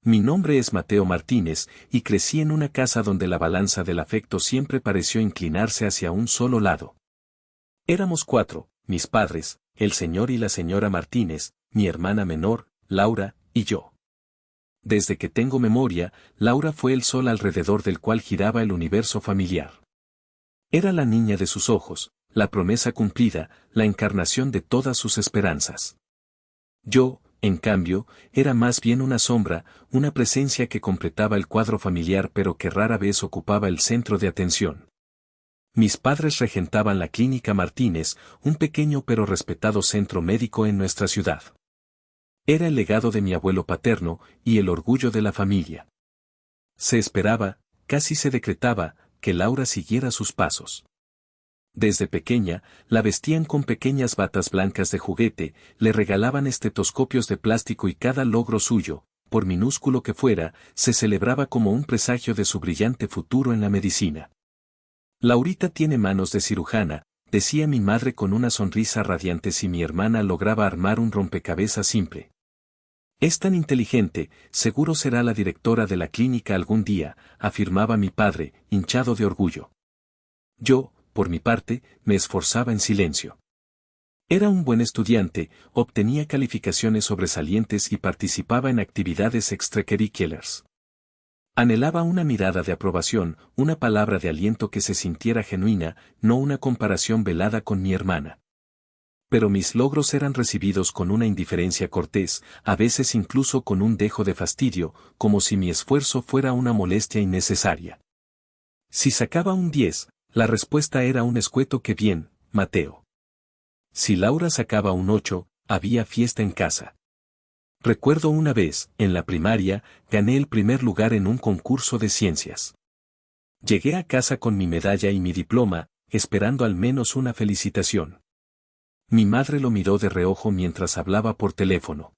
Mi nombre es Mateo Martínez y crecí en una casa donde la balanza del afecto siempre pareció inclinarse hacia un solo lado. Éramos 4, mis padres, el señor y la señora Martínez, mi hermana menor, Laura, y yo. Desde que tengo memoria, Laura fue el sol alrededor del cual giraba el universo familiar. Era la niña de sus ojos, la promesa cumplida, la encarnación de todas sus esperanzas. Yo, en cambio, era más bien una sombra, una presencia que completaba el cuadro familiar pero que rara vez ocupaba el centro de atención. Mis padres regentaban la Clínica Martínez, un pequeño pero respetado centro médico en nuestra ciudad. Era el legado de mi abuelo paterno y el orgullo de la familia. Se esperaba, casi se decretaba, que Laura siguiera sus pasos. Desde pequeña, la vestían con pequeñas batas blancas de juguete, le regalaban estetoscopios de plástico y cada logro suyo, por minúsculo que fuera, se celebraba como un presagio de su brillante futuro en la medicina. Laurita tiene manos de cirujana, decía mi madre con una sonrisa radiante si mi hermana lograba armar un rompecabezas simple. Es tan inteligente, seguro será la directora de la clínica algún día, afirmaba mi padre, hinchado de orgullo. Yo, por mi parte, me esforzaba en silencio. Era un buen estudiante, obtenía calificaciones sobresalientes y participaba en actividades extracurriculares. Anhelaba una mirada de aprobación, una palabra de aliento que se sintiera genuina, no una comparación velada con mi hermana. Pero mis logros eran recibidos con una indiferencia cortés, a veces incluso con un dejo de fastidio, como si mi esfuerzo fuera una molestia innecesaria. Si sacaba un 10, la respuesta era un escueto "qué bien, Mateo". Si Laura sacaba un 8, había fiesta en casa. Recuerdo una vez, en la primaria, gané el primer lugar en un concurso de ciencias. Llegué a casa con mi medalla y mi diploma, esperando al menos una felicitación. Mi madre lo miró de reojo mientras hablaba por teléfono.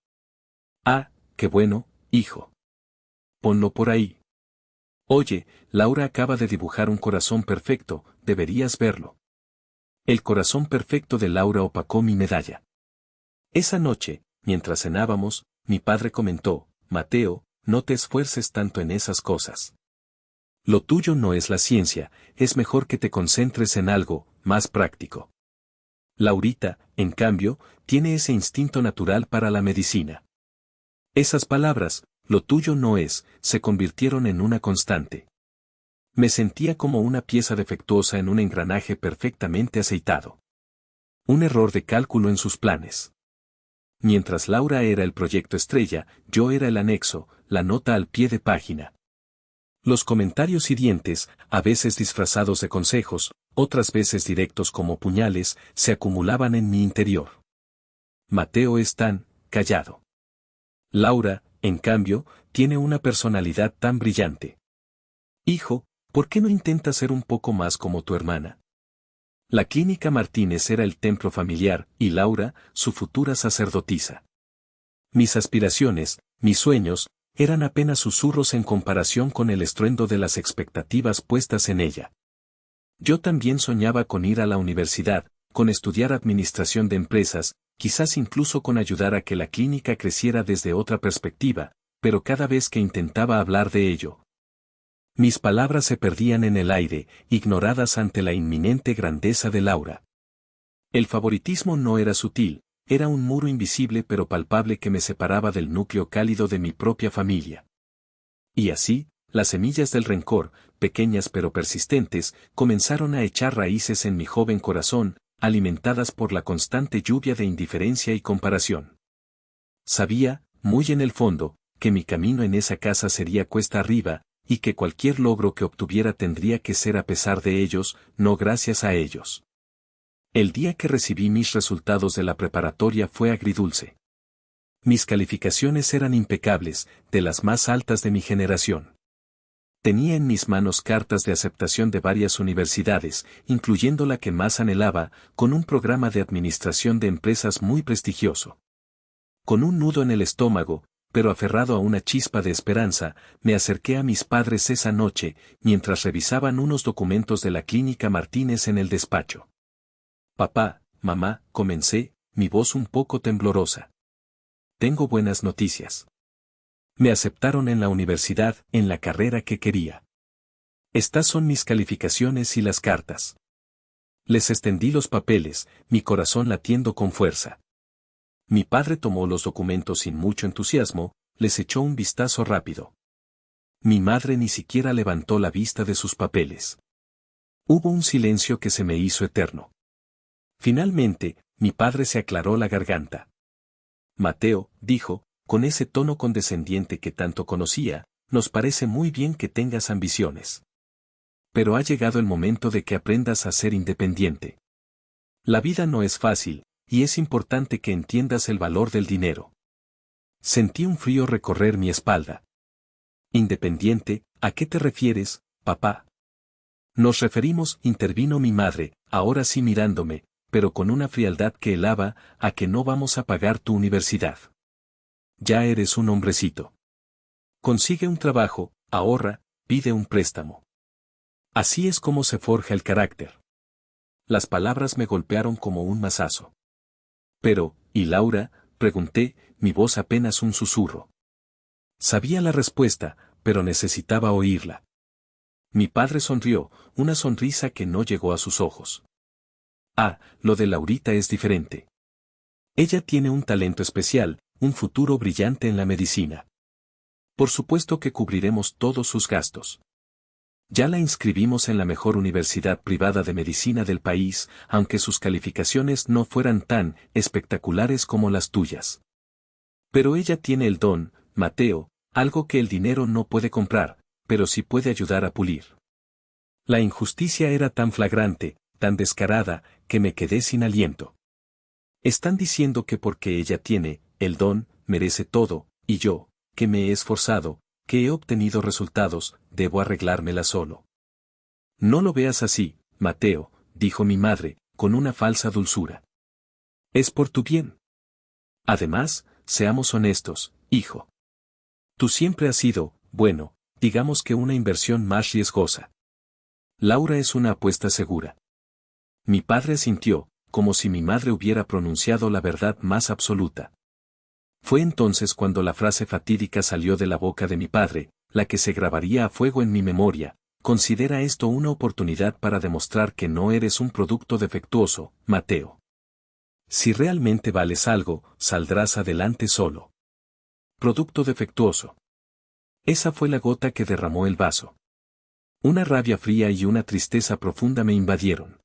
«Ah, qué bueno, hijo. Ponlo por ahí. Oye, Laura acaba de dibujar un corazón perfecto, deberías verlo». El corazón perfecto de Laura opacó mi medalla. Esa noche, mientras cenábamos, mi padre comentó: «Mateo, no te esfuerces tanto en esas cosas. Lo tuyo no es la ciencia, es mejor que te concentres en algo más práctico». Laurita, en cambio, tiene ese instinto natural para la medicina. Esas palabras, lo tuyo no es, se convirtieron en una constante. Me sentía como una pieza defectuosa en un engranaje perfectamente aceitado. Un error de cálculo en sus planes. Mientras Laura era el proyecto estrella, yo era el anexo, la nota al pie de página. Los comentarios hirientes, a veces disfrazados de consejos, otras veces directos como puñales, se acumulaban en mi interior. Mateo es tan callado. Laura, en cambio, tiene una personalidad tan brillante. Hijo, ¿por qué no intentas ser un poco más como tu hermana? La Clínica Martínez era el templo familiar, y Laura, su futura sacerdotisa. Mis aspiraciones, mis sueños, eran apenas susurros en comparación con el estruendo de las expectativas puestas en ella. Yo también soñaba con ir a la universidad, con estudiar administración de empresas, quizás incluso con ayudar a que la clínica creciera desde otra perspectiva, pero cada vez que intentaba hablar de ello, mis palabras se perdían en el aire, ignoradas ante la inminente grandeza de Laura. El favoritismo no era sutil, era un muro invisible pero palpable que me separaba del núcleo cálido de mi propia familia. Y así, las semillas del rencor, pequeñas pero persistentes, comenzaron a echar raíces en mi joven corazón, alimentadas por la constante lluvia de indiferencia y comparación. Sabía, muy en el fondo, que mi camino en esa casa sería cuesta arriba, y que cualquier logro que obtuviera tendría que ser a pesar de ellos, no gracias a ellos. El día que recibí mis resultados de la preparatoria fue agridulce. Mis calificaciones eran impecables, de las más altas de mi generación. Tenía en mis manos cartas de aceptación de varias universidades, incluyendo la que más anhelaba, con un programa de administración de empresas muy prestigioso. Con un nudo en el estómago, pero aferrado a una chispa de esperanza, me acerqué a mis padres esa noche, mientras revisaban unos documentos de la Clínica Martínez en el despacho. «Papá, mamá», comencé, mi voz un poco temblorosa. «Tengo buenas noticias. Me aceptaron en la universidad, en la carrera que quería. Estas son mis calificaciones y las cartas. Les extendí los papeles, mi corazón latiendo con fuerza. Mi padre tomó los documentos sin mucho entusiasmo, les echó un vistazo rápido. Mi madre ni siquiera levantó la vista de sus papeles. Hubo un silencio que se me hizo eterno. Finalmente, mi padre se aclaró la garganta. Mateo, dijo, con ese tono condescendiente que tanto conocía, nos parece muy bien que tengas ambiciones. Pero ha llegado el momento de que aprendas a ser independiente. La vida no es fácil, y es importante que entiendas el valor del dinero. Sentí un frío recorrer mi espalda. Independiente, ¿a qué te refieres, papá? Nos referimos, intervino mi madre, ahora sí mirándome, pero con una frialdad que helaba, a que no vamos a pagar tu universidad. Ya eres un hombrecito. Consigue un trabajo, ahorra, pide un préstamo. Así es como se forja el carácter. Las palabras me golpearon como un mazazo. Pero, ¿y Laura?, pregunté, mi voz apenas un susurro. Sabía la respuesta, pero necesitaba oírla. Mi padre sonrió, una sonrisa que no llegó a sus ojos. Ah, lo de Laurita es diferente. Ella tiene un talento especial, un futuro brillante en la medicina. Por supuesto que cubriremos todos sus gastos. Ya la inscribimos en la mejor universidad privada de medicina del país, aunque sus calificaciones no fueran tan espectaculares como las tuyas. Pero ella tiene el don, Mateo, algo que el dinero no puede comprar, pero sí puede ayudar a pulir. La injusticia era tan flagrante, tan descarada, que me quedé sin aliento. Están diciendo que porque ella tiene el don, merece todo, y yo, que me he esforzado, que he obtenido resultados, debo arreglármela solo. No lo veas así, Mateo, dijo mi madre, con una falsa dulzura. Es por tu bien. Además, seamos honestos, hijo. Tú siempre has sido, bueno, digamos que una inversión más riesgosa. Laura es una apuesta segura. Mi padre asintió, como si mi madre hubiera pronunciado la verdad más absoluta. Fue entonces cuando la frase fatídica salió de la boca de mi padre, la que se grabaría a fuego en mi memoria: considera esto una oportunidad para demostrar que no eres un producto defectuoso, Mateo. Si realmente vales algo, saldrás adelante solo. Producto defectuoso. Esa fue la gota que derramó el vaso. Una rabia fría y una tristeza profunda me invadieron.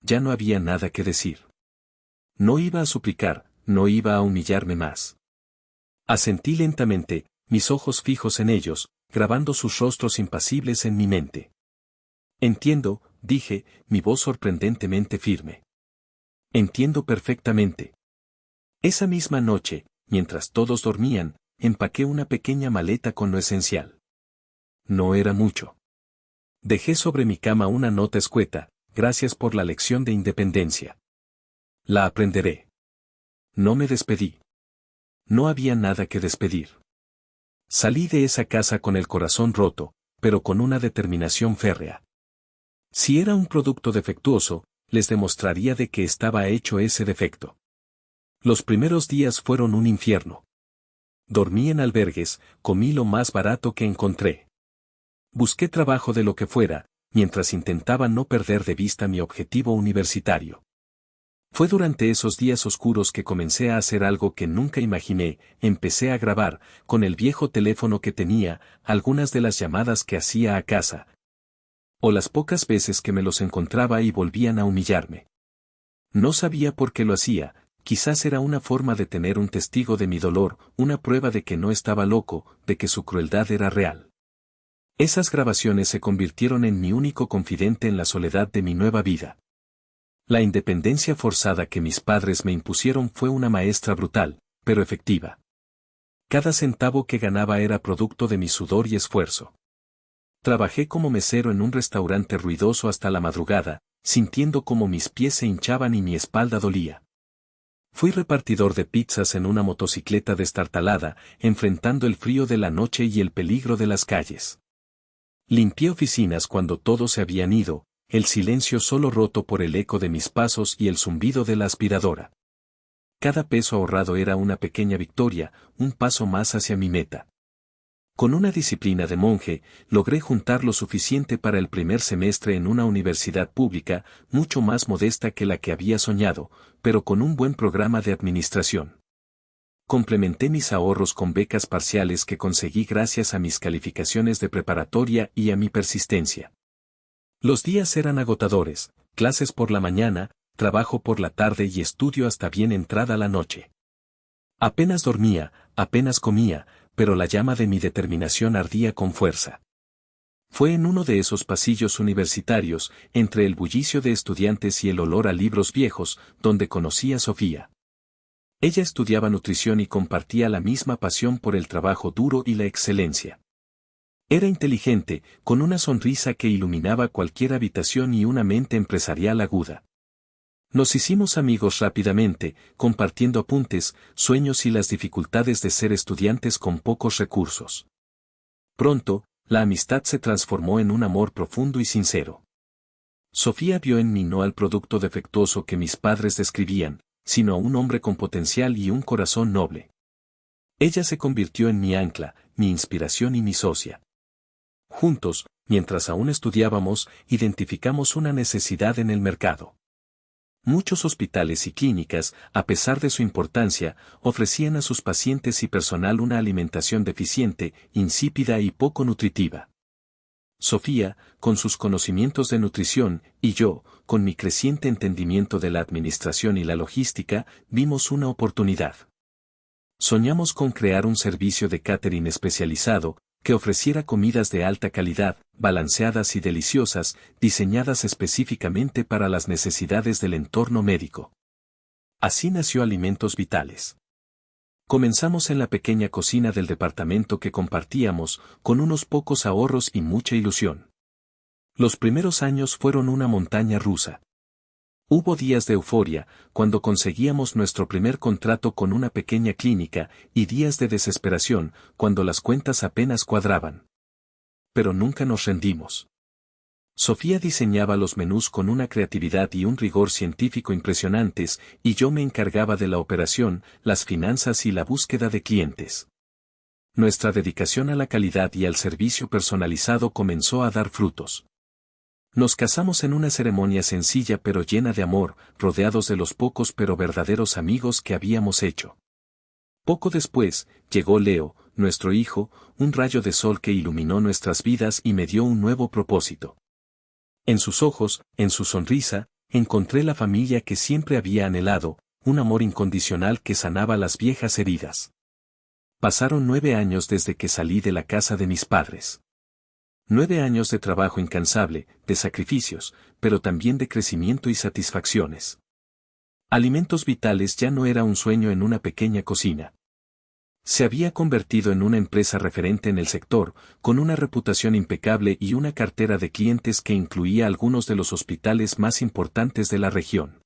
Ya no había nada que decir. No iba a suplicar, no iba a humillarme más. Asentí lentamente, mis ojos fijos en ellos, grabando sus rostros impasibles en mi mente. Entiendo, dije, mi voz sorprendentemente firme. Entiendo perfectamente. Esa misma noche, mientras todos dormían, empaqué una pequeña maleta con lo esencial. No era mucho. Dejé sobre mi cama una nota escueta: gracias por la lección de independencia. La aprenderé. No me despedí. No había nada que despedir. Salí de esa casa con el corazón roto, pero con una determinación férrea. Si era un producto defectuoso, les demostraría de qué estaba hecho ese defecto. Los primeros días fueron un infierno. Dormí en albergues, comí lo más barato que encontré. Busqué trabajo de lo que fuera, mientras intentaba no perder de vista mi objetivo universitario. Fue durante esos días oscuros que comencé a hacer algo que nunca imaginé: empecé a grabar, con el viejo teléfono que tenía, algunas de las llamadas que hacía a casa, o las pocas veces que me los encontraba y volvían a humillarme. No sabía por qué lo hacía, quizás era una forma de tener un testigo de mi dolor, una prueba de que no estaba loco, de que su crueldad era real. Esas grabaciones se convirtieron en mi único confidente en la soledad de mi nueva vida. La independencia forzada que mis padres me impusieron fue una maestra brutal, pero efectiva. Cada centavo que ganaba era producto de mi sudor y esfuerzo. Trabajé como mesero en un restaurante ruidoso hasta la madrugada, sintiendo como mis pies se hinchaban y mi espalda dolía. Fui repartidor de pizzas en una motocicleta destartalada, enfrentando el frío de la noche y el peligro de las calles. Limpié oficinas cuando todos se habían ido, el silencio solo roto por el eco de mis pasos y el zumbido de la aspiradora. Cada peso ahorrado era una pequeña victoria, un paso más hacia mi meta. Con una disciplina de monje, logré juntar lo suficiente para el primer semestre en una universidad pública, mucho más modesta que la que había soñado, pero con un buen programa de administración. Complementé mis ahorros con becas parciales que conseguí gracias a mis calificaciones de preparatoria y a mi persistencia. Los días eran agotadores, clases por la mañana, trabajo por la tarde y estudio hasta bien entrada la noche. Apenas dormía, apenas comía, pero la llama de mi determinación ardía con fuerza. Fue en uno de esos pasillos universitarios, entre el bullicio de estudiantes y el olor a libros viejos, donde conocí a Sofía. Ella estudiaba nutrición y compartía la misma pasión por el trabajo duro y la excelencia. Era inteligente, con una sonrisa que iluminaba cualquier habitación y una mente empresarial aguda. Nos hicimos amigos rápidamente, compartiendo apuntes, sueños y las dificultades de ser estudiantes con pocos recursos. Pronto, la amistad se transformó en un amor profundo y sincero. Sofía vio en mí no al producto defectuoso que mis padres describían, sino a un hombre con potencial y un corazón noble. Ella se convirtió en mi ancla, mi inspiración y mi socia. Juntos, mientras aún estudiábamos, identificamos una necesidad en el mercado. Muchos hospitales y clínicas, a pesar de su importancia, ofrecían a sus pacientes y personal una alimentación deficiente, insípida y poco nutritiva. Sofía, con sus conocimientos de nutrición, y yo, con mi creciente entendimiento de la administración y la logística, vimos una oportunidad. Soñamos con crear un servicio de catering especializado, que ofreciera comidas de alta calidad, balanceadas y deliciosas, diseñadas específicamente para las necesidades del entorno médico. Así nació Alimentos Vitales. Comenzamos en la pequeña cocina del departamento que compartíamos, con unos pocos ahorros y mucha ilusión. Los primeros años fueron una montaña rusa. Hubo días de euforia, cuando conseguíamos nuestro primer contrato con una pequeña clínica, y días de desesperación, cuando las cuentas apenas cuadraban. Pero nunca nos rendimos. Sofía diseñaba los menús con una creatividad y un rigor científico impresionantes, y yo me encargaba de la operación, las finanzas y la búsqueda de clientes. Nuestra dedicación a la calidad y al servicio personalizado comenzó a dar frutos. Nos casamos en una ceremonia sencilla pero llena de amor, rodeados de los pocos pero verdaderos amigos que habíamos hecho. Poco después, llegó Leo, nuestro hijo, un rayo de sol que iluminó nuestras vidas y me dio un nuevo propósito. En sus ojos, en su sonrisa, encontré la familia que siempre había anhelado, un amor incondicional que sanaba las viejas heridas. Pasaron 9 años desde que salí de la casa de mis padres. 9 años de trabajo incansable, de sacrificios, pero también de crecimiento y satisfacciones. Alimentos Vitales ya no era un sueño en una pequeña cocina. Se había convertido en una empresa referente en el sector, con una reputación impecable y una cartera de clientes que incluía algunos de los hospitales más importantes de la región.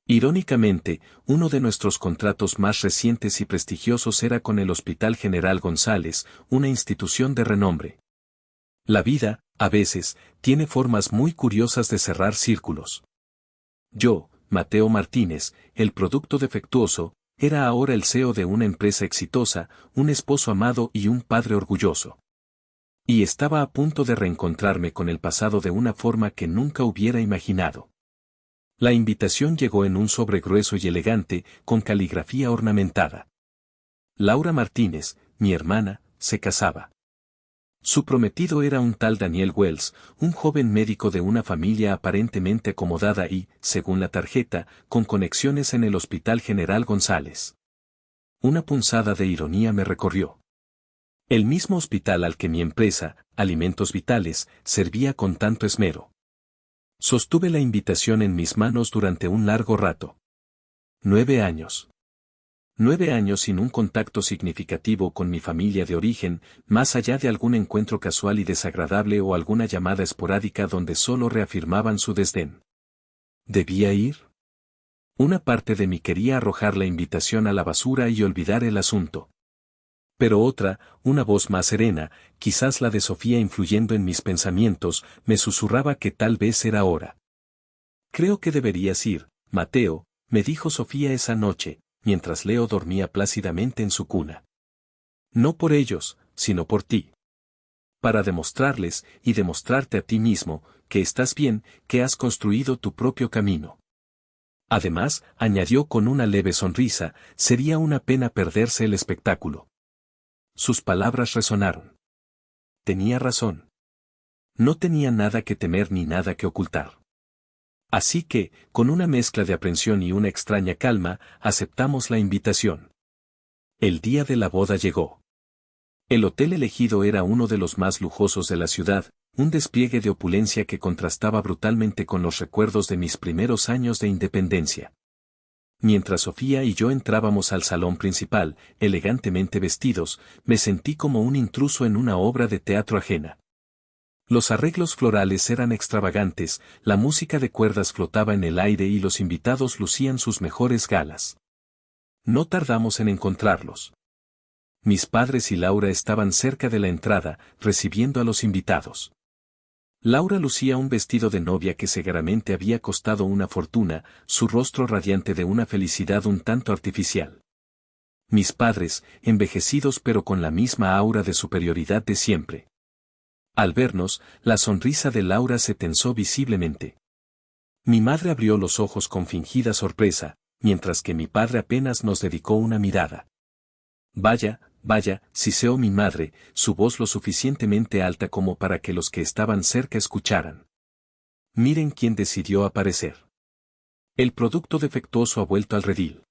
Irónicamente, uno de nuestros contratos más recientes y prestigiosos era con el Hospital General González, una institución de renombre. La vida, a veces, tiene formas muy curiosas de cerrar círculos. Yo, Mateo Martínez, el producto defectuoso, era ahora el CEO de una empresa exitosa, un esposo amado y un padre orgulloso. Y estaba a punto de reencontrarme con el pasado de una forma que nunca hubiera imaginado. La invitación llegó en un sobre grueso y elegante, con caligrafía ornamentada. Laura Martínez, mi hermana, se casaba. Su prometido era un tal Daniel Wells, un joven médico de una familia aparentemente acomodada y, según la tarjeta, con conexiones en el Hospital General González. Una punzada de ironía me recorrió. El mismo hospital al que mi empresa, Alimentos Vitales, servía con tanto esmero. Sostuve la invitación en mis manos durante un largo rato. 9 años. 9 años sin un contacto significativo con mi familia de origen, más allá de algún encuentro casual y desagradable o alguna llamada esporádica donde solo reafirmaban su desdén. ¿Debía ir? Una parte de mí quería arrojar la invitación a la basura y olvidar el asunto. Pero otra, una voz más serena, quizás la de Sofía influyendo en mis pensamientos, me susurraba que tal vez era hora. Creo que deberías ir, Mateo, me dijo Sofía esa noche, mientras Leo dormía plácidamente en su cuna. No por ellos, sino por ti. Para demostrarles, y demostrarte a ti mismo, que estás bien, que has construido tu propio camino. Además, añadió con una leve sonrisa, sería una pena perderse el espectáculo. Sus palabras resonaron. Tenía razón. No tenía nada que temer ni nada que ocultar. Así que, con una mezcla de aprensión y una extraña calma, aceptamos la invitación. El día de la boda llegó. El hotel elegido era uno de los más lujosos de la ciudad, un despliegue de opulencia que contrastaba brutalmente con los recuerdos de mis primeros años de independencia. Mientras Sofía y yo entrábamos al salón principal, elegantemente vestidos, me sentí como un intruso en una obra de teatro ajena. Los arreglos florales eran extravagantes, la música de cuerdas flotaba en el aire y los invitados lucían sus mejores galas. No tardamos en encontrarlos. Mis padres y Laura estaban cerca de la entrada, recibiendo a los invitados. Laura lucía un vestido de novia que seguramente había costado una fortuna, su rostro radiante de una felicidad un tanto artificial. Mis padres, envejecidos pero con la misma aura de superioridad de siempre. Al vernos, la sonrisa de Laura se tensó visiblemente. Mi madre abrió los ojos con fingida sorpresa, mientras que mi padre apenas nos dedicó una mirada. Vaya, siseó mi madre, su voz lo suficientemente alta como para que los que estaban cerca escucharan. Miren quién decidió aparecer. El producto defectuoso ha vuelto al redil.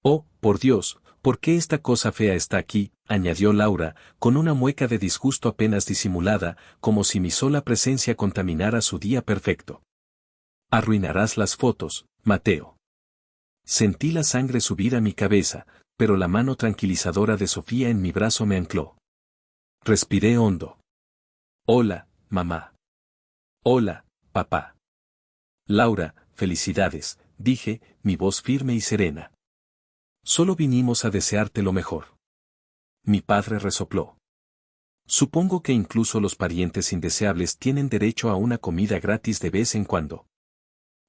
Oh, por Dios, ¿por qué esta cosa fea está aquí?, añadió Laura, con una mueca de disgusto apenas disimulada, como si mi sola presencia contaminara su día perfecto. Arruinarás las fotos, Mateo. Sentí la sangre subir a mi cabeza, pero la mano tranquilizadora de Sofía en mi brazo me ancló. Respiré hondo. Hola, mamá. Hola, papá. Laura, felicidades, dije, mi voz firme y serena. Solo vinimos a desearte lo mejor. Mi padre resopló. Supongo que incluso los parientes indeseables tienen derecho a una comida gratis de vez en cuando.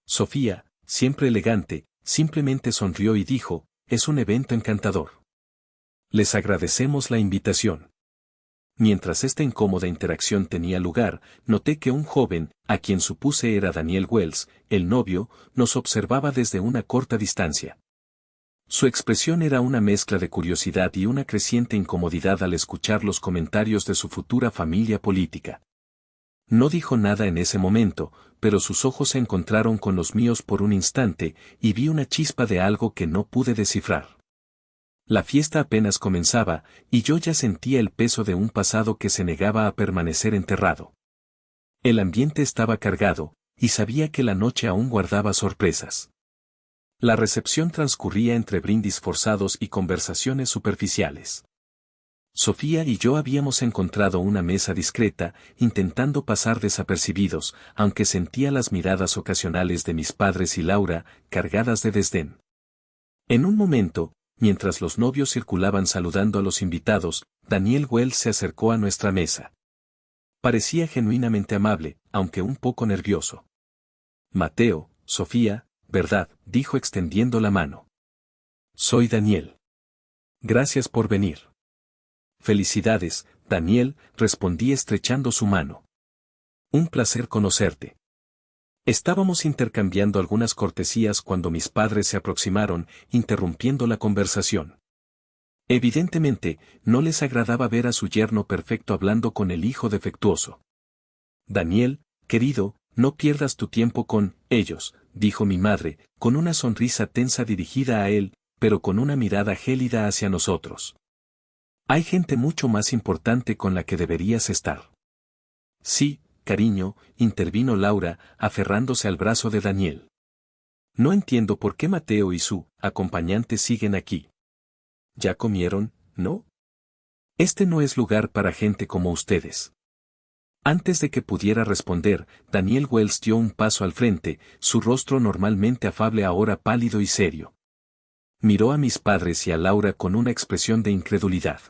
Sofía, siempre elegante, simplemente sonrió y dijo, es un evento encantador. Les agradecemos la invitación. Mientras esta incómoda interacción tenía lugar, noté que un joven, a quien supuse era Daniel Wells, el novio, nos observaba desde una corta distancia. Su expresión era una mezcla de curiosidad y una creciente incomodidad al escuchar los comentarios de su futura familia política. No dijo nada en ese momento, pero sus ojos se encontraron con los míos por un instante, y vi una chispa de algo que no pude descifrar. La fiesta apenas comenzaba, y yo ya sentía el peso de un pasado que se negaba a permanecer enterrado. El ambiente estaba cargado, y sabía que la noche aún guardaba sorpresas. La recepción transcurría entre brindis forzados y conversaciones superficiales. Sofía y yo habíamos encontrado una mesa discreta, intentando pasar desapercibidos, aunque sentía las miradas ocasionales de mis padres y Laura, cargadas de desdén. En un momento, mientras los novios circulaban saludando a los invitados, Daniel Wells se acercó a nuestra mesa. Parecía genuinamente amable, aunque un poco nervioso. Mateo, Sofía, ¿verdad?, dijo extendiendo la mano. Soy Daniel. Gracias por venir. Felicidades, Daniel, respondí estrechando su mano. Un placer conocerte. Estábamos intercambiando algunas cortesías cuando mis padres se aproximaron, interrumpiendo la conversación. Evidentemente, no les agradaba ver a su yerno perfecto hablando con el hijo defectuoso. Daniel, querido, no pierdas tu tiempo con ellos, dijo mi madre, con una sonrisa tensa dirigida a él, pero con una mirada gélida hacia nosotros. Hay gente mucho más importante con la que deberías estar. Sí, cariño, intervino Laura, aferrándose al brazo de Daniel. No entiendo por qué Mateo y su acompañante siguen aquí. ¿Ya comieron, no? Este no es lugar para gente como ustedes. Antes de que pudiera responder, Daniel Wells dio un paso al frente, su rostro normalmente afable ahora pálido y serio. Miró a mis padres y a Laura con una expresión de incredulidad.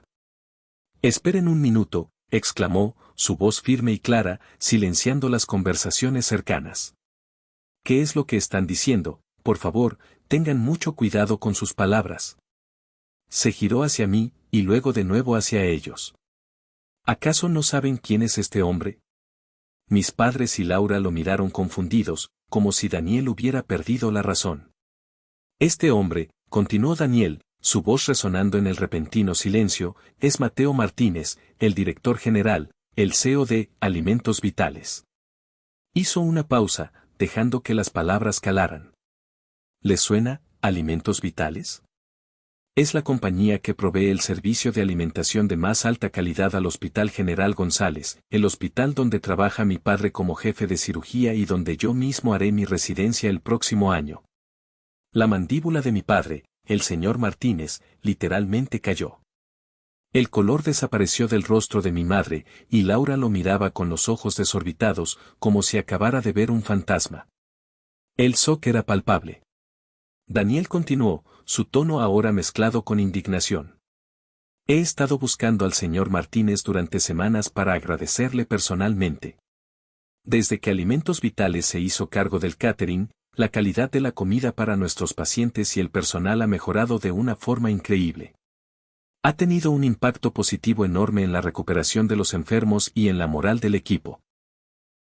Esperen un minuto, exclamó, su voz firme y clara, silenciando las conversaciones cercanas. ¿Qué es lo que están diciendo? Por favor, tengan mucho cuidado con sus palabras. Se giró hacia mí, y luego de nuevo hacia ellos. ¿Acaso no saben quién es este hombre? Mis padres y Laura lo miraron confundidos, como si Daniel hubiera perdido la razón. Este hombre, continuó Daniel, su voz resonando en el repentino silencio, es Mateo Martínez, el director general, el CEO de Alimentos Vitales. Hizo una pausa, dejando que las palabras calaran. ¿Les suena, Alimentos Vitales? Es la compañía que provee el servicio de alimentación de más alta calidad al Hospital General González, el hospital donde trabaja mi padre como jefe de cirugía y donde yo mismo haré mi residencia el próximo año. La mandíbula de mi padre, el señor Martínez, literalmente cayó. El color desapareció del rostro de mi madre, y Laura lo miraba con los ojos desorbitados, como si acabara de ver un fantasma. El shock era palpable. Daniel continuó, su tono ahora mezclado con indignación. He estado buscando al señor Martínez durante semanas para agradecerle personalmente. Desde que Alimentos Vitales se hizo cargo del catering, la calidad de la comida para nuestros pacientes y el personal ha mejorado de una forma increíble. Ha tenido un impacto positivo enorme en la recuperación de los enfermos y en la moral del equipo.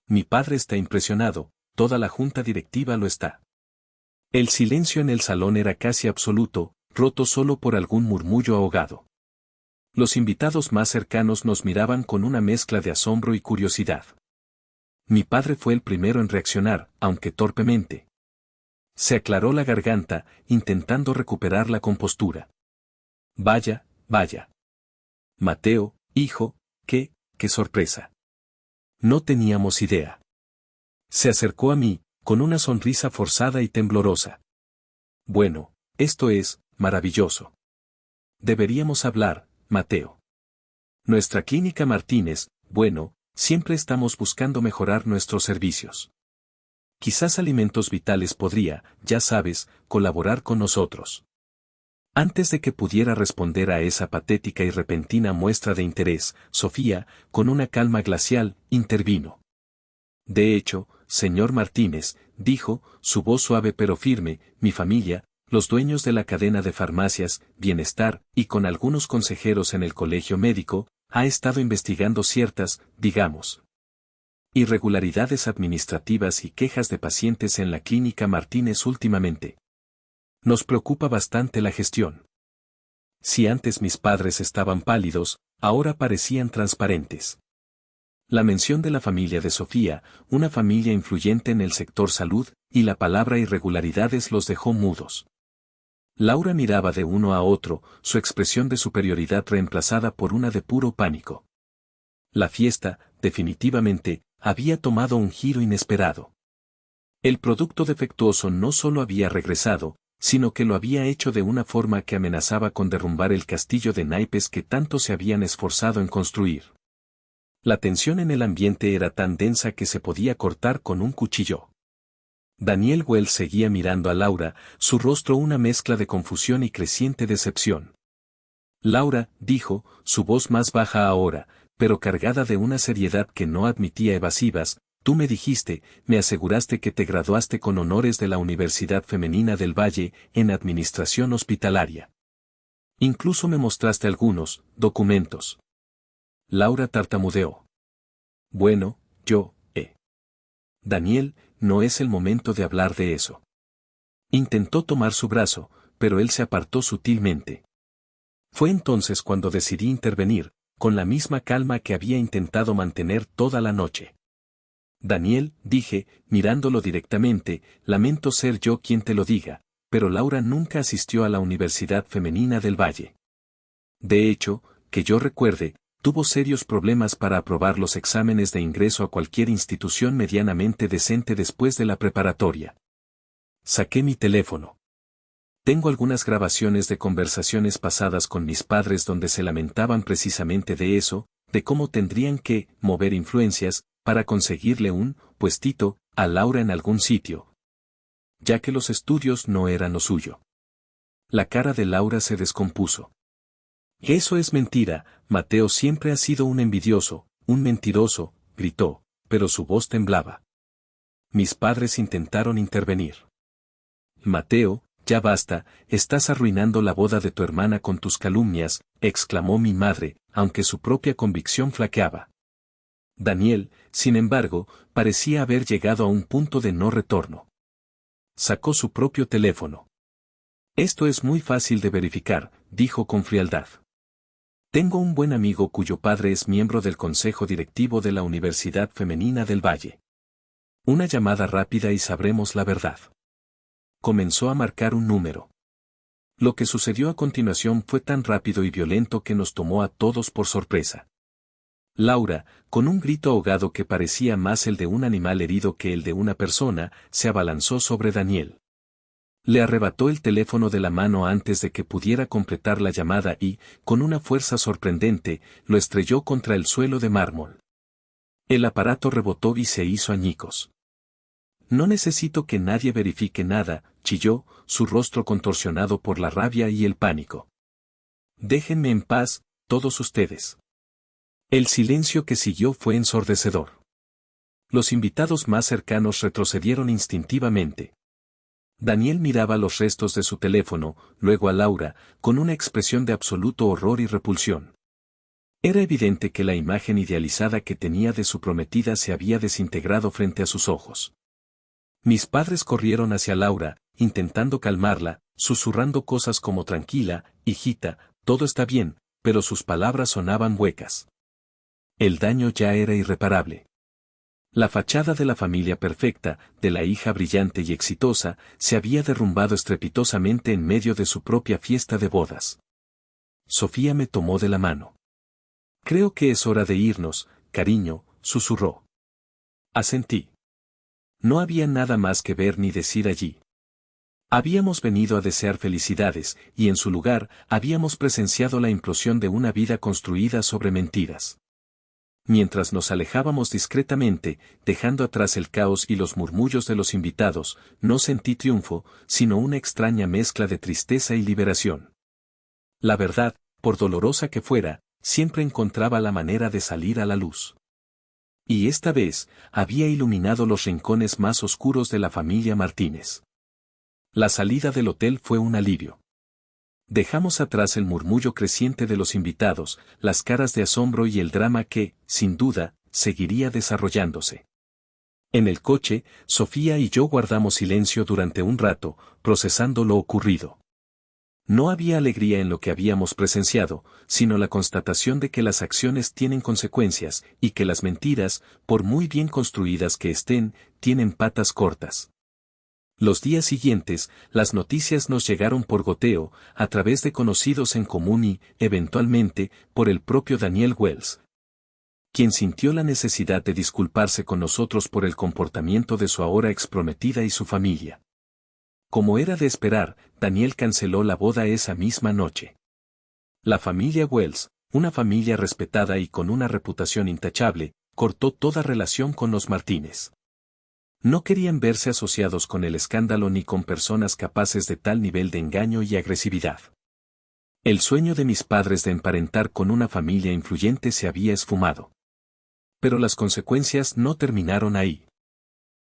Mi padre está impresionado, toda la junta directiva lo está. El silencio en el salón era casi absoluto, roto solo por algún murmullo ahogado. Los invitados más cercanos nos miraban con una mezcla de asombro y curiosidad. Mi padre fue el primero en reaccionar, aunque torpemente. Se aclaró la garganta, intentando recuperar la compostura. Vaya, vaya. Mateo, hijo, qué sorpresa. No teníamos idea. Se acercó a mí, con una sonrisa forzada y temblorosa. Bueno, esto es maravilloso. Deberíamos hablar, Mateo. Nuestra clínica Martínez, bueno, siempre estamos buscando mejorar nuestros servicios. Quizás Alimentos Vitales podría, ya sabes, colaborar con nosotros. Antes de que pudiera responder a esa patética y repentina muestra de interés, Sofía, con una calma glacial, intervino. De hecho, señor Martínez, dijo, su voz suave pero firme, mi familia, los dueños de la cadena de farmacias, Bienestar, y con algunos consejeros en el colegio médico, ha estado investigando ciertas, digamos, irregularidades administrativas y quejas de pacientes en la clínica Martínez últimamente. Nos preocupa bastante la gestión. Si antes mis padres estaban pálidos, ahora parecían transparentes. La mención de la familia de Sofía, una familia influyente en el sector salud, y la palabra irregularidades los dejó mudos. Laura miraba de uno a otro, su expresión de superioridad reemplazada por una de puro pánico. La fiesta, definitivamente, había tomado un giro inesperado. El producto defectuoso no solo había regresado, sino que lo había hecho de una forma que amenazaba con derrumbar el castillo de naipes que tanto se habían esforzado en construir. La tensión en el ambiente era tan densa que se podía cortar con un cuchillo. Daniel Wells seguía mirando a Laura, su rostro una mezcla de confusión y creciente decepción. Laura, dijo, su voz más baja ahora, pero cargada de una seriedad que no admitía evasivas, tú me dijiste, me aseguraste que te graduaste con honores de la Universidad Femenina del Valle, en Administración Hospitalaria. Incluso me mostraste algunos documentos. Laura tartamudeó. Bueno, Daniel, no es el momento de hablar de eso. Intentó tomar su brazo, pero él se apartó sutilmente. Fue entonces cuando decidí intervenir, con la misma calma que había intentado mantener toda la noche. Daniel, dije, mirándolo directamente, lamento ser yo quien te lo diga, pero Laura nunca asistió a la Universidad Femenina del Valle. De hecho, que yo recuerde, tuvo serios problemas para aprobar los exámenes de ingreso a cualquier institución medianamente decente después de la preparatoria. Saqué mi teléfono. Tengo algunas grabaciones de conversaciones pasadas con mis padres donde se lamentaban precisamente de eso, de cómo tendrían que mover influencias para conseguirle un puestito a Laura en algún sitio, ya que los estudios no eran lo suyo. La cara de Laura se descompuso. Eso es mentira, Mateo siempre ha sido un envidioso, un mentiroso, gritó, pero su voz temblaba. Mis padres intentaron intervenir. Mateo, ya basta, estás arruinando la boda de tu hermana con tus calumnias, exclamó mi madre, aunque su propia convicción flaqueaba. Daniel, sin embargo, parecía haber llegado a un punto de no retorno. Sacó su propio teléfono. Esto es muy fácil de verificar, dijo con frialdad. Tengo un buen amigo cuyo padre es miembro del consejo directivo de la Universidad Femenina del Valle. Una llamada rápida y sabremos la verdad. Comenzó a marcar un número. Lo que sucedió a continuación fue tan rápido y violento que nos tomó a todos por sorpresa. Laura, con un grito ahogado que parecía más el de un animal herido que el de una persona, se abalanzó sobre Daniel. Le arrebató el teléfono de la mano antes de que pudiera completar la llamada y, con una fuerza sorprendente, lo estrelló contra el suelo de mármol. El aparato rebotó y se hizo añicos. No necesito que nadie verifique nada, chilló, su rostro contorsionado por la rabia y el pánico. Déjenme en paz, todos ustedes. El silencio que siguió fue ensordecedor. Los invitados más cercanos retrocedieron instintivamente. Daniel miraba los restos de su teléfono, luego a Laura, con una expresión de absoluto horror y repulsión. Era evidente que la imagen idealizada que tenía de su prometida se había desintegrado frente a sus ojos. Mis padres corrieron hacia Laura, intentando calmarla, susurrando cosas como tranquila, hijita, todo está bien, pero sus palabras sonaban huecas. El daño ya era irreparable. La fachada de la familia perfecta, de la hija brillante y exitosa, se había derrumbado estrepitosamente en medio de su propia fiesta de bodas. Sofía me tomó de la mano. Creo que es hora de irnos, cariño, susurró. Asentí. No había nada más que ver ni decir allí. Habíamos venido a desear felicidades, y en su lugar, habíamos presenciado la implosión de una vida construida sobre mentiras. Mientras nos alejábamos discretamente, dejando atrás el caos y los murmullos de los invitados, no sentí triunfo, sino una extraña mezcla de tristeza y liberación. La verdad, por dolorosa que fuera, siempre encontraba la manera de salir a la luz. Y esta vez, había iluminado los rincones más oscuros de la familia Martínez. La salida del hotel fue un alivio. Dejamos atrás el murmullo creciente de los invitados, las caras de asombro y el drama que, sin duda, seguiría desarrollándose. En el coche, Sofía y yo guardamos silencio durante un rato, procesando lo ocurrido. No había alegría en lo que habíamos presenciado, sino la constatación de que las acciones tienen consecuencias, y que las mentiras, por muy bien construidas que estén, tienen patas cortas. Los días siguientes, las noticias nos llegaron por goteo, a través de conocidos en común y, eventualmente, por el propio Daniel Wells, quien sintió la necesidad de disculparse con nosotros por el comportamiento de su ahora exprometida y su familia. Como era de esperar, Daniel canceló la boda esa misma noche. La familia Wells, una familia respetada y con una reputación intachable, cortó toda relación con los Martínez. No querían verse asociados con el escándalo ni con personas capaces de tal nivel de engaño y agresividad. El sueño de mis padres de emparentar con una familia influyente se había esfumado. Pero las consecuencias no terminaron ahí.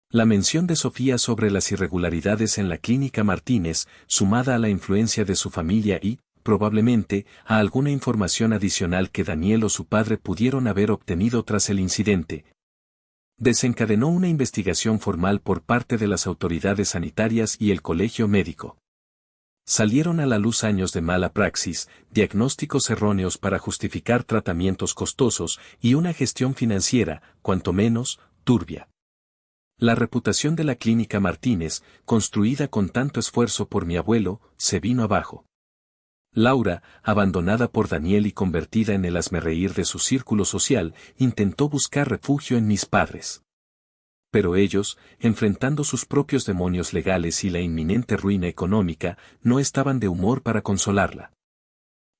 La mención de Sofía sobre las irregularidades en la clínica Martínez, sumada a la influencia de su familia y, probablemente, a alguna información adicional que Daniel o su padre pudieron haber obtenido tras el incidente, desencadenó una investigación formal por parte de las autoridades sanitarias y el colegio médico. Salieron a la luz años de mala praxis, diagnósticos erróneos para justificar tratamientos costosos y una gestión financiera, cuanto menos, turbia. La reputación de la clínica Martínez, construida con tanto esfuerzo por mi abuelo, se vino abajo. Laura, abandonada por Daniel y convertida en el hazmerreír de su círculo social, intentó buscar refugio en mis padres. Pero ellos, enfrentando sus propios demonios legales y la inminente ruina económica, no estaban de humor para consolarla.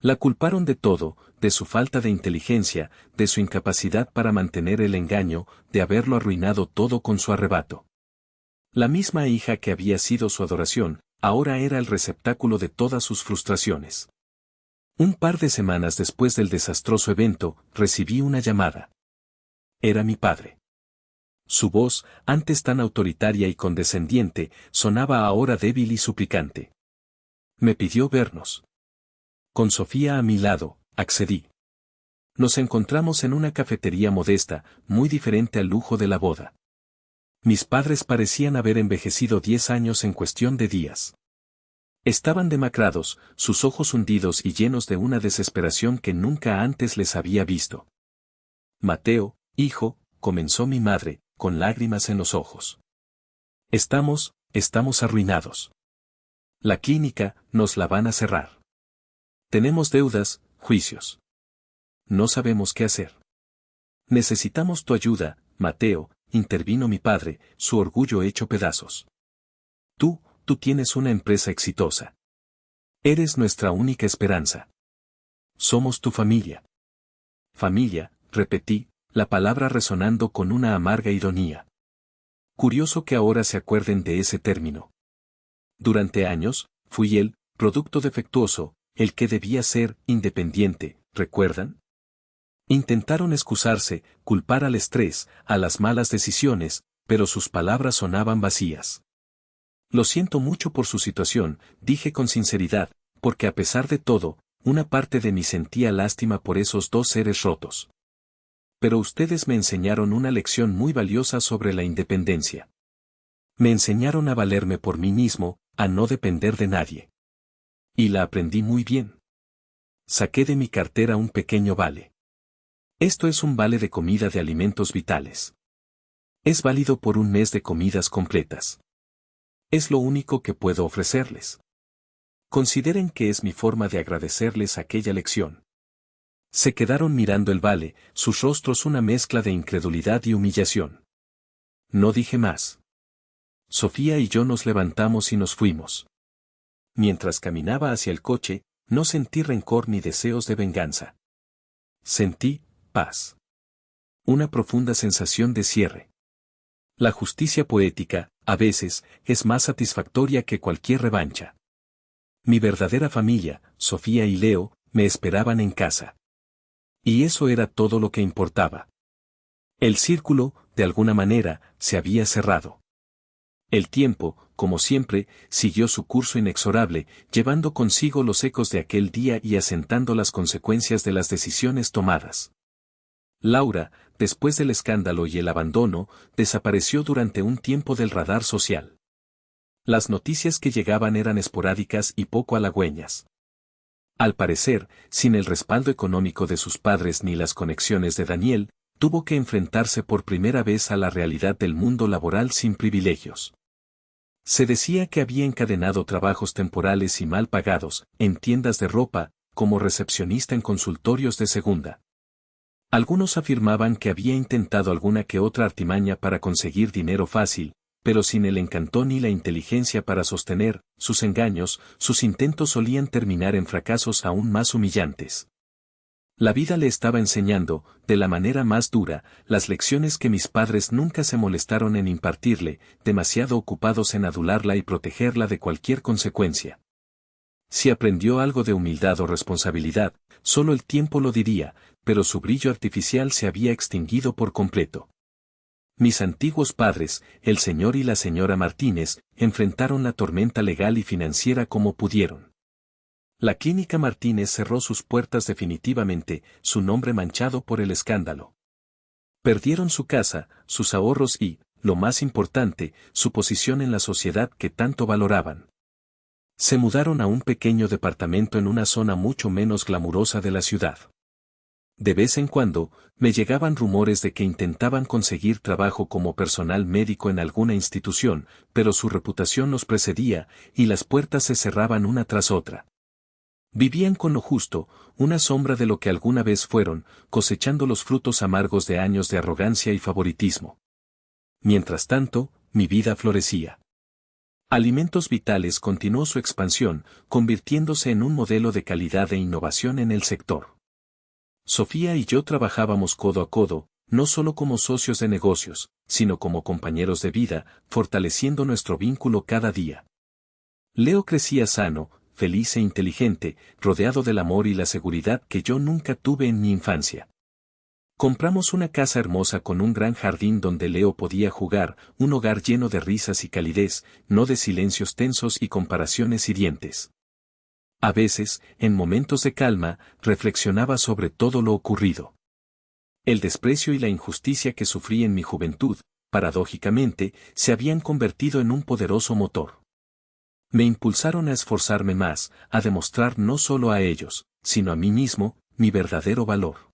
La culparon de todo, de su falta de inteligencia, de su incapacidad para mantener el engaño, de haberlo arruinado todo con su arrebato. La misma hija que había sido su adoración, ahora era el receptáculo de todas sus frustraciones. Un par de semanas después del desastroso evento, recibí una llamada. Era mi padre. Su voz, antes tan autoritaria y condescendiente, sonaba ahora débil y suplicante. Me pidió vernos. Con Sofía a mi lado, accedí. Nos encontramos en una cafetería modesta, muy diferente al lujo de la boda. Mis padres parecían haber envejecido 10 años en cuestión de días. Estaban demacrados, sus ojos hundidos y llenos de una desesperación que nunca antes les había visto. Mateo, hijo, comenzó mi madre, con lágrimas en los ojos. Estamos arruinados. La clínica, nos la van a cerrar. Tenemos deudas, juicios. No sabemos qué hacer. Necesitamos tu ayuda, Mateo, intervino mi padre, su orgullo hecho pedazos. Tú tienes una empresa exitosa. Eres nuestra única esperanza. Somos tu familia. Familia, repetí, la palabra resonando con una amarga ironía. Curioso que ahora se acuerden de ese término. Durante años, fui el producto defectuoso, el que debía ser independiente, ¿recuerdan? Intentaron excusarse, culpar al estrés, a las malas decisiones, pero sus palabras sonaban vacías. Lo siento mucho por su situación, dije con sinceridad, porque a pesar de todo, una parte de mí sentía lástima por esos dos seres rotos. Pero ustedes me enseñaron una lección muy valiosa sobre la independencia. Me enseñaron a valerme por mí mismo, a no depender de nadie. Y la aprendí muy bien. Saqué de mi cartera un pequeño vale. Esto es un vale de comida de alimentos vitales. Es válido por un mes de comidas completas. Es lo único que puedo ofrecerles. Consideren que es mi forma de agradecerles aquella lección. Se quedaron mirando el vale, sus rostros una mezcla de incredulidad y humillación. No dije más. Sofía y yo nos levantamos y nos fuimos. Mientras caminaba hacia el coche, no sentí rencor ni deseos de venganza. Sentí paz. Una profunda sensación de cierre. La justicia poética, a veces, es más satisfactoria que cualquier revancha. Mi verdadera familia, Sofía y Leo, me esperaban en casa. Y eso era todo lo que importaba. El círculo, de alguna manera, se había cerrado. El tiempo, como siempre, siguió su curso inexorable, llevando consigo los ecos de aquel día y asentando las consecuencias de las decisiones tomadas. Laura, después del escándalo y el abandono, desapareció durante un tiempo del radar social. Las noticias que llegaban eran esporádicas y poco halagüeñas. Al parecer, sin el respaldo económico de sus padres ni las conexiones de Daniel, tuvo que enfrentarse por primera vez a la realidad del mundo laboral sin privilegios. Se decía que había encadenado trabajos temporales y mal pagados, en tiendas de ropa, como recepcionista en consultorios de segunda. Algunos afirmaban que había intentado alguna que otra artimaña para conseguir dinero fácil, pero sin el encanto ni la inteligencia para sostener sus engaños, sus intentos solían terminar en fracasos aún más humillantes. La vida le estaba enseñando, de la manera más dura, las lecciones que mis padres nunca se molestaron en impartirle, demasiado ocupados en adularla y protegerla de cualquier consecuencia. Si aprendió algo de humildad o responsabilidad, solo el tiempo lo diría, pero su brillo artificial se había extinguido por completo. Mis antiguos padres, el señor y la señora Martínez, enfrentaron la tormenta legal y financiera como pudieron. La clínica Martínez cerró sus puertas definitivamente, su nombre manchado por el escándalo. Perdieron su casa, sus ahorros y, lo más importante, su posición en la sociedad que tanto valoraban. Se mudaron a un pequeño departamento en una zona mucho menos glamurosa de la ciudad. De vez en cuando, me llegaban rumores de que intentaban conseguir trabajo como personal médico en alguna institución, pero su reputación los precedía, y las puertas se cerraban una tras otra. Vivían con lo justo, una sombra de lo que alguna vez fueron, cosechando los frutos amargos de años de arrogancia y favoritismo. Mientras tanto, mi vida florecía. Alimentos Vitales continuó su expansión, convirtiéndose en un modelo de calidad e innovación en el sector. Sofía y yo trabajábamos codo a codo, no solo como socios de negocios, sino como compañeros de vida, fortaleciendo nuestro vínculo cada día. Leo crecía sano, feliz e inteligente, rodeado del amor y la seguridad que yo nunca tuve en mi infancia. Compramos una casa hermosa con un gran jardín donde Leo podía jugar, un hogar lleno de risas y calidez, no de silencios tensos y comparaciones hirientes. A veces, en momentos de calma, reflexionaba sobre todo lo ocurrido. El desprecio y la injusticia que sufrí en mi juventud, paradójicamente, se habían convertido en un poderoso motor. Me impulsaron a esforzarme más, a demostrar no solo a ellos, sino a mí mismo, mi verdadero valor.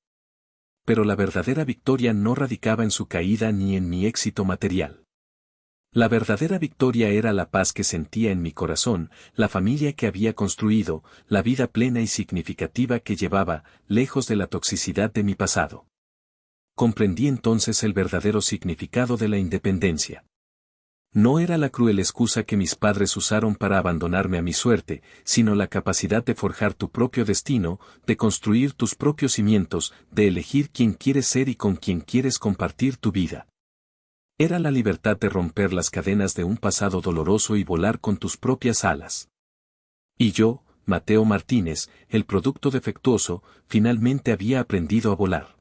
Pero la verdadera victoria no radicaba en su caída ni en mi éxito material. La verdadera victoria era la paz que sentía en mi corazón, la familia que había construido, la vida plena y significativa que llevaba, lejos de la toxicidad de mi pasado. Comprendí entonces el verdadero significado de la independencia. No era la cruel excusa que mis padres usaron para abandonarme a mi suerte, sino la capacidad de forjar tu propio destino, de construir tus propios cimientos, de elegir quién quieres ser y con quién quieres compartir tu vida. Era la libertad de romper las cadenas de un pasado doloroso y volar con tus propias alas. Y yo, Mateo Martínez, el producto defectuoso, finalmente había aprendido a volar.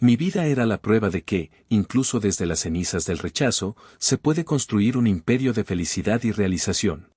Mi vida era la prueba de que, incluso desde las cenizas del rechazo, se puede construir un imperio de felicidad y realización.